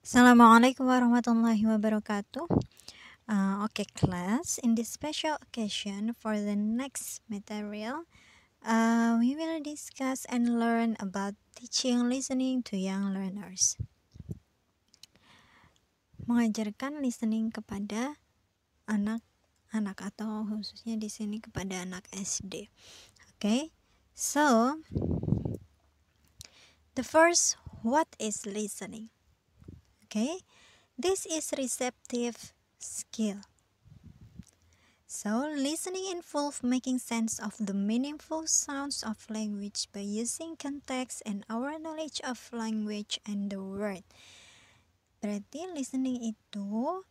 Assalamualaikum warahmatullahi wabarakatuh. Okay, class. In this special occasion for the next material, we will discuss and learn about teaching listening to young learners. Mengajarkan listening kepada anak-anak atau khususnya di sini kepada anak SD. Okay, so the first, what is listening? Okay, this is receptive skill. So, listening involves making sense of the meaningful sounds of language by using context and our knowledge of language and the word. Berarti listening itu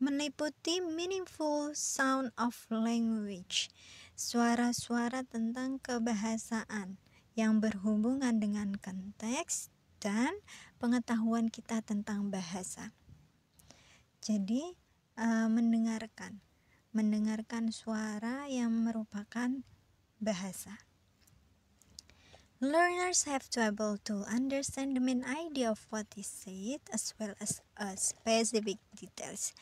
meliputi meaningful sound of language, suara-suara tentang kebahasaan yang berhubungan dengan konteks dan pengetahuan kita tentang bahasa. Jadi, mendengarkan suara yang merupakan bahasa. Learners have to able to understand the main idea of what is said as well as specific details.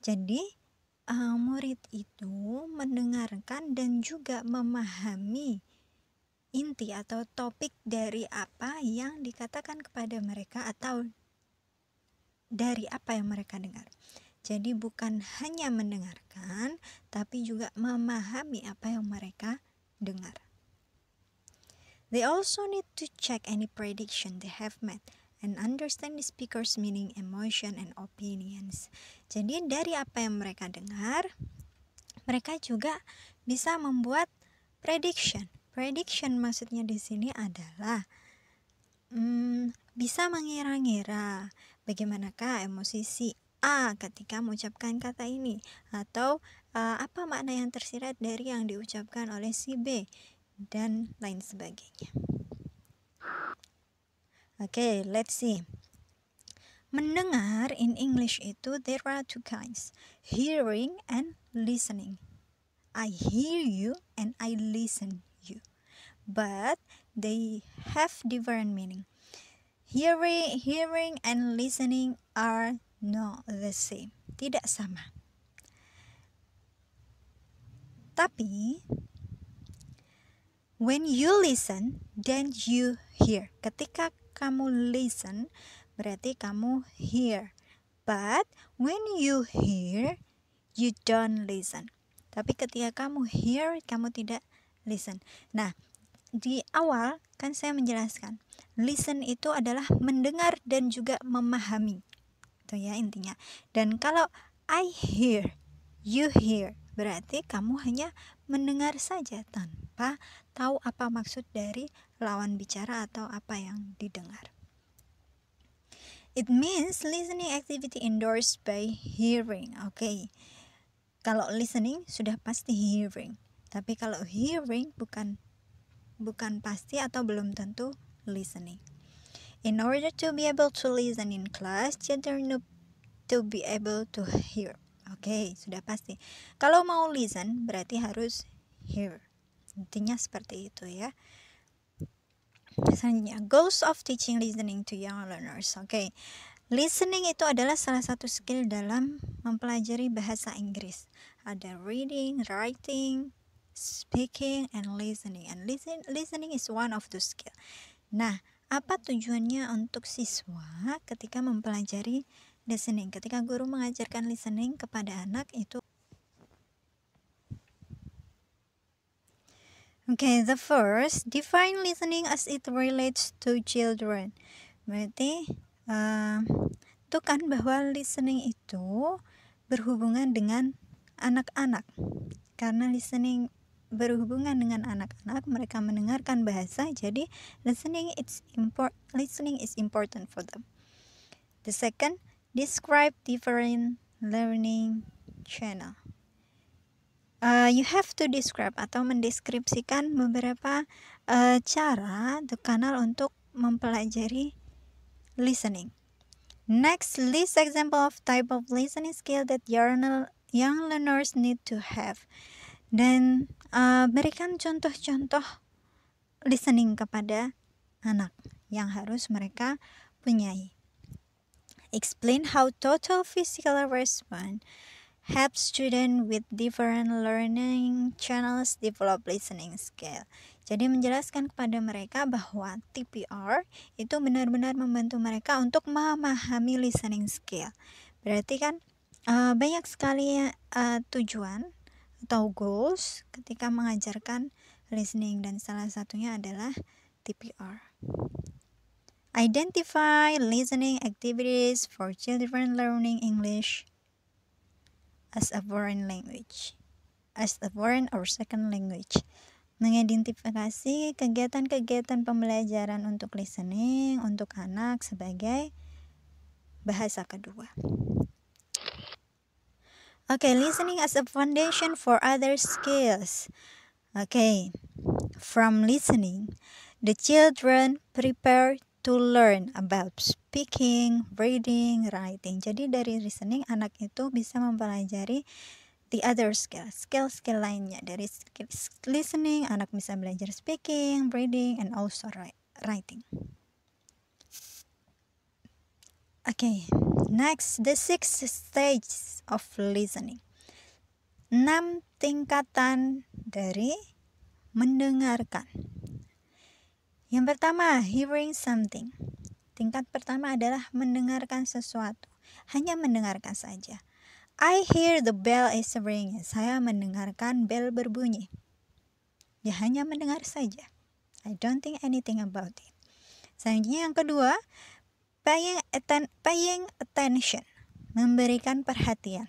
Jadi, murid itu mendengarkan dan juga memahami inti atau topik dari apa yang dikatakan kepada mereka atau dari apa yang mereka dengar. Jadi bukan hanya mendengarkan, tapi juga memahami apa yang mereka dengar. They also need to check any prediction they have made and understand the speaker's meaning, emotion, and opinions. Jadi dari apa yang mereka dengar, mereka juga bisa membuat prediction. Prediction maksudnya di sini adalah bisa mengira-ngira bagaimanakah emosi si A ketika mengucapkan kata ini, atau apa makna yang tersirat dari yang diucapkan oleh si B, dan lain sebagainya. Okay, let's see. Mendengar in English itu there are two kinds, hearing and listening. I hear you and I listen you, but they have different meaning. Hearing and listening are not the same, tidak sama. Tapi when you listen, then you hear. Ketika kamu listen, berarti kamu hear. But when you hear, you don't listen. Tapi ketika kamu hear, kamu tidak listen. Nah, di awal kan saya menjelaskan, listen itu adalah mendengar dan juga memahami. Itu ya intinya. Dan kalau I hear, you hear, berarti kamu hanya mendengar saja tanpa tahu apa maksud dari lawan bicara atau apa yang didengar. It means listening activity endorsed by hearing. Okay. Kalau listening sudah pasti hearing. Tapi kalau hearing bukan pasti atau belum tentu listening. In order to be able to listen in class, children need to be able to hear. Okay, sudah pasti. Kalau mau listen berarti harus hear. Intinya seperti itu ya. Selanjutnya, goals of teaching listening to young learners. Okay. Listening itu adalah salah satu skill dalam mempelajari bahasa Inggris. Ada reading, writing, speaking, and listening. And listening is one of the skill. Nah, apa tujuannya untuk siswa ketika mempelajari listening? Ketika guru mengajarkan listening kepada anak itu. Okay, the first, define listening as it relates to children. Berarti tentukan bahwa listening itu berhubungan dengan anak-anak. Karena listening berhubungan dengan anak-anak, mereka mendengarkan bahasa, jadi listening is important for them. The second, describe different learning channel. You have to describe atau mendeskripsikan beberapa cara atau kanal untuk mempelajari listening. Next, list example of type of listening skill that young learners need to have. Dan berikan contoh-contoh listening kepada anak yang harus mereka punyai. Explain how total physical response help student with different learning channels develop listening skill. Jadi menjelaskan kepada mereka bahwa TPR itu benar-benar membantu mereka untuk memahami listening skill. Berarti kan banyak sekali tujuan atau goals ketika mengajarkan listening, dan salah satunya adalah TPR. Identify listening activities for children learning English as a foreign language, as a foreign or second language. Mengidentifikasi kegiatan-kegiatan pembelajaran untuk listening untuk anak sebagai bahasa kedua. Okay, listening as a foundation for other skills. Okay, from listening, the children prepare to learn about speaking, reading, writing. Jadi dari listening anak itu bisa mempelajari the other skill lainnya. Dari listening anak bisa belajar speaking, reading, and also writing. Okay, next, the 6 stages of listening. 6 tingkatan dari mendengarkan. Yang pertama, hearing something. Tingkat pertama adalah mendengarkan sesuatu. Hanya mendengarkan saja. I hear the bell is ringing. Saya mendengarkan bel berbunyi. Ya, hanya mendengar saja. I don't think anything about it. Selanjutnya yang kedua, paying attention. Memberikan perhatian.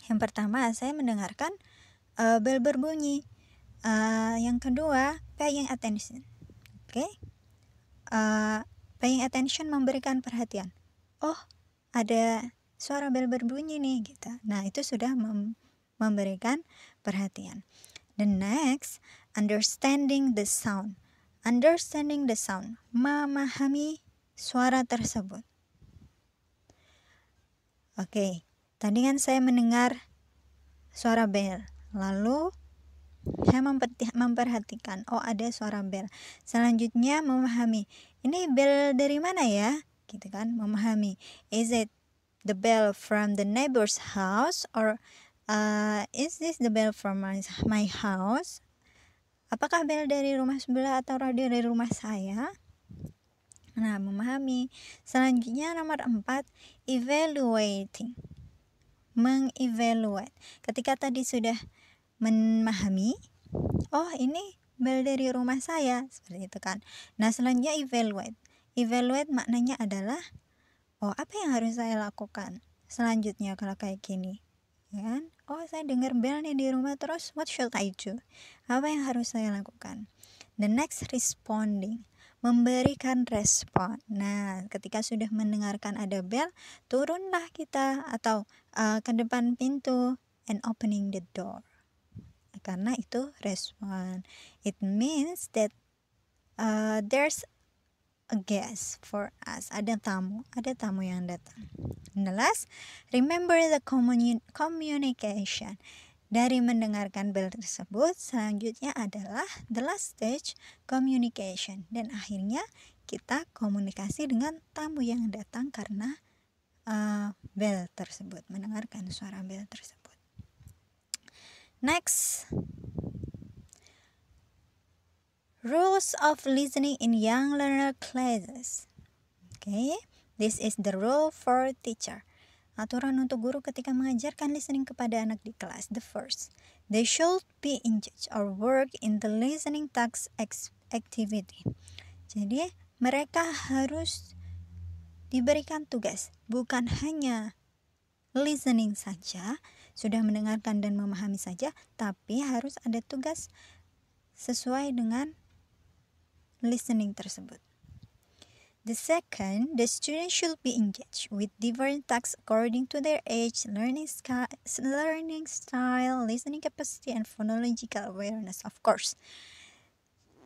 Yang pertama, saya mendengarkan bel berbunyi. Yang kedua, paying attention. Okay? Paying attention, memberikan perhatian. Oh, ada suara bel berbunyi nih, gitu. Nah, itu sudah memberikan perhatian. The next, understanding the sound. Understanding the sound, memahami suara tersebut. Oke, tadi kan saya mendengar suara bel, lalu saya memperhatikan, oh ada suara bel. Selanjutnya memahami, ini bel dari mana ya? Gitu kan, memahami. Is it the bell from the neighbor's house, or is this the bell from my house? Apakah bel dari rumah sebelah atau radio dari rumah saya? Nah, memahami. Selanjutnya nomor 4, evaluating. Mengevaluate. Ketika tadi sudah memahami, oh ini bel dari rumah saya, seperti itu kan. Nah, selanjutnya evaluate. Evaluate maknanya adalah, oh apa yang harus saya lakukan selanjutnya kalau kayak gini, ya kan? Oh, saya dengar bel nih di rumah, terus what should I do? Apa yang harus saya lakukan? The next, responding. Memberikan respon. Nah, ketika sudah mendengarkan ada bel, turunlah kita atau ke depan pintu and opening the door. Karena itu respon. It means that there's a guest for us. Ada tamu yang datang. And the last, remember the communication. Dari mendengarkan bel tersebut, selanjutnya adalah the last stage, communication. Dan akhirnya kita komunikasi dengan tamu yang datang karena bel tersebut, mendengarkan suara bel tersebut. Next, rules of listening in young learner classes. Okay, this is the rule for teacher. Aturan untuk guru ketika mengajarkan listening kepada anak di kelas. The first, they should be engaged or work in the listening task activity. Jadi mereka harus diberikan tugas, bukan hanya listening saja, sudah mendengarkan dan memahami saja, tapi harus ada tugas sesuai dengan listening tersebut. The second, the student should be engaged with different tasks according to their age, learning style, listening capacity, and phonological awareness, of course.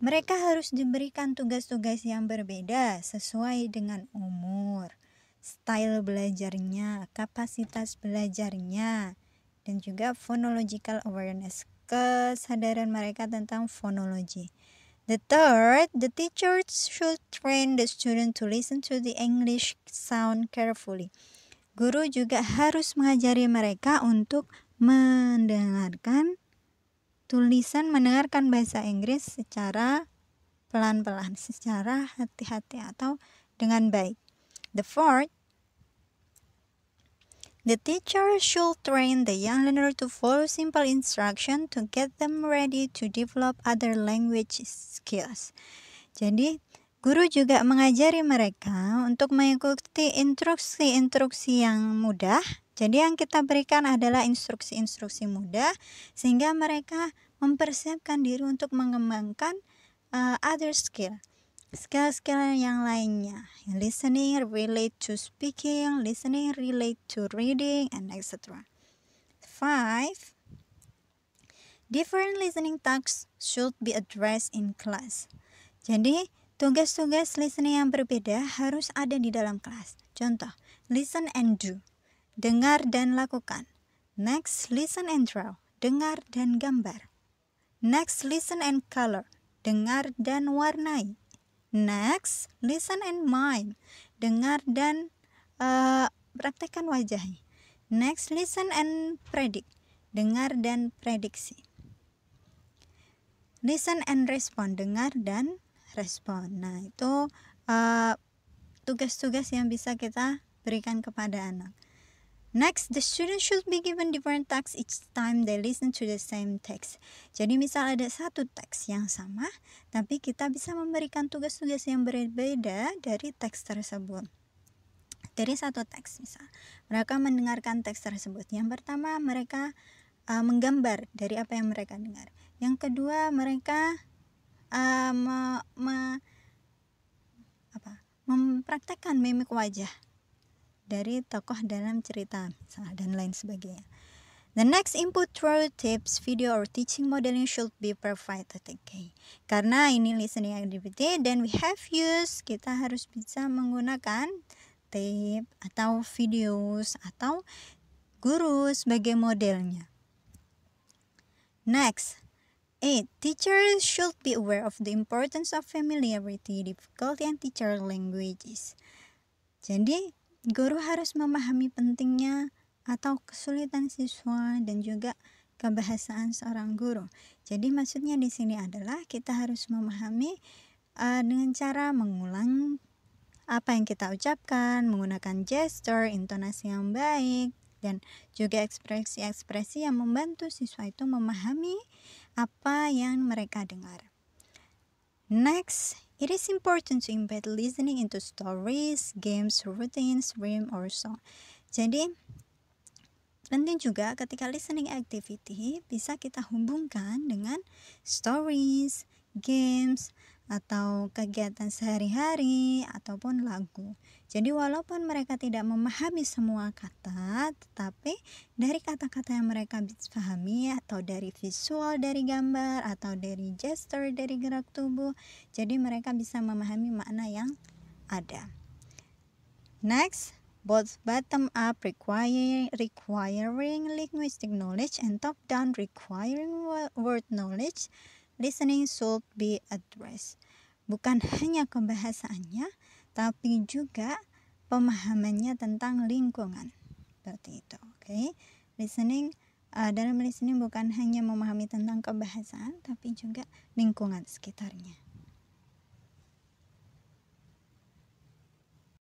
Mereka harus diberikan tugas-tugas yang berbeda sesuai dengan umur, style belajarnya, kapasitas belajarnya, dan juga phonological awareness, kesadaran mereka tentang fonologi. The third, the teacher should train the student to listen to the English sound carefully. Guru juga harus mengajari mereka untuk mendengarkan mendengarkan bahasa Inggris secara pelan-pelan, secara hati-hati atau dengan baik. The fourth, the teacher should train the young learner to follow simple instruction to get them ready to develop other language skills. Jadi, guru juga mengajari mereka untuk mengikuti instruksi-instruksi yang mudah. Jadi yang kita berikan adalah instruksi-instruksi mudah sehingga mereka mempersiapkan diri untuk mengembangkan other skill. Skill-skill yang lainnya. Listening relate to speaking, listening relate to reading, and etc. 5. Different listening tasks should be addressed in class. Jadi, tugas-tugas listening yang berbeda harus ada di dalam kelas. Contoh, listen and do. Dengar dan lakukan. Next, listen and draw. Dengar dan gambar. Next, listen and color. Dengar dan warnai. Next, listen and mime. Dengar dan praktekkan wajahnya. Next, listen and predict. Dengar dan prediksi. Listen and respond. Dengar dan respon. Nah, itu tugas-tugas yang bisa kita berikan kepada anak. Next, the student should be given different tasks each time they listen to the same text. Jadi misal ada satu teks yang sama, tapi kita bisa memberikan tugas-tugas yang berbeda dari teks tersebut. Dari satu teks misal, mereka mendengarkan teks tersebut. Yang pertama, mereka menggambar dari apa yang mereka dengar. Yang kedua, mereka mempraktekkan mimik wajah dari tokoh dalam cerita dan lain sebagainya. The next input through tips, video or teaching modeling should be provided. Okay. Karena ini listening activity dan we have used, kita harus bisa menggunakan tip atau videos atau guru sebagai modelnya. Next, 8. Teachers should be aware of the importance of familiarity, difficulty, and teacher languages. Jadi, guru harus memahami pentingnya atau kesulitan siswa dan juga kebahasaan seorang guru. Jadi maksudnya di sini adalah kita harus memahami dengan cara mengulang apa yang kita ucapkan, menggunakan gesture, intonasi yang baik, dan juga ekspresi-ekspresi yang membantu siswa itu memahami apa yang mereka dengar. Next, it is important to embed listening into stories, games, routines, rhyme, or song. Jadi, penting juga ketika listening activity bisa kita hubungkan dengan stories, games, atau kegiatan sehari-hari, ataupun lagu. Jadi walaupun mereka tidak memahami semua kata, tetapi dari kata-kata yang mereka bisa pahami, atau dari visual dari gambar, atau dari gesture dari gerak tubuh, jadi mereka bisa memahami makna yang ada. Next, both bottom-up requiring linguistic knowledge and top-down requiring word knowledge, listening should be addressed. Bukan hanya kebahasaannya, tapi juga pemahamannya tentang lingkungan. Seperti itu, oke? Listening, dalam listening bukan hanya memahami tentang kebahasaan, tapi juga lingkungan sekitarnya.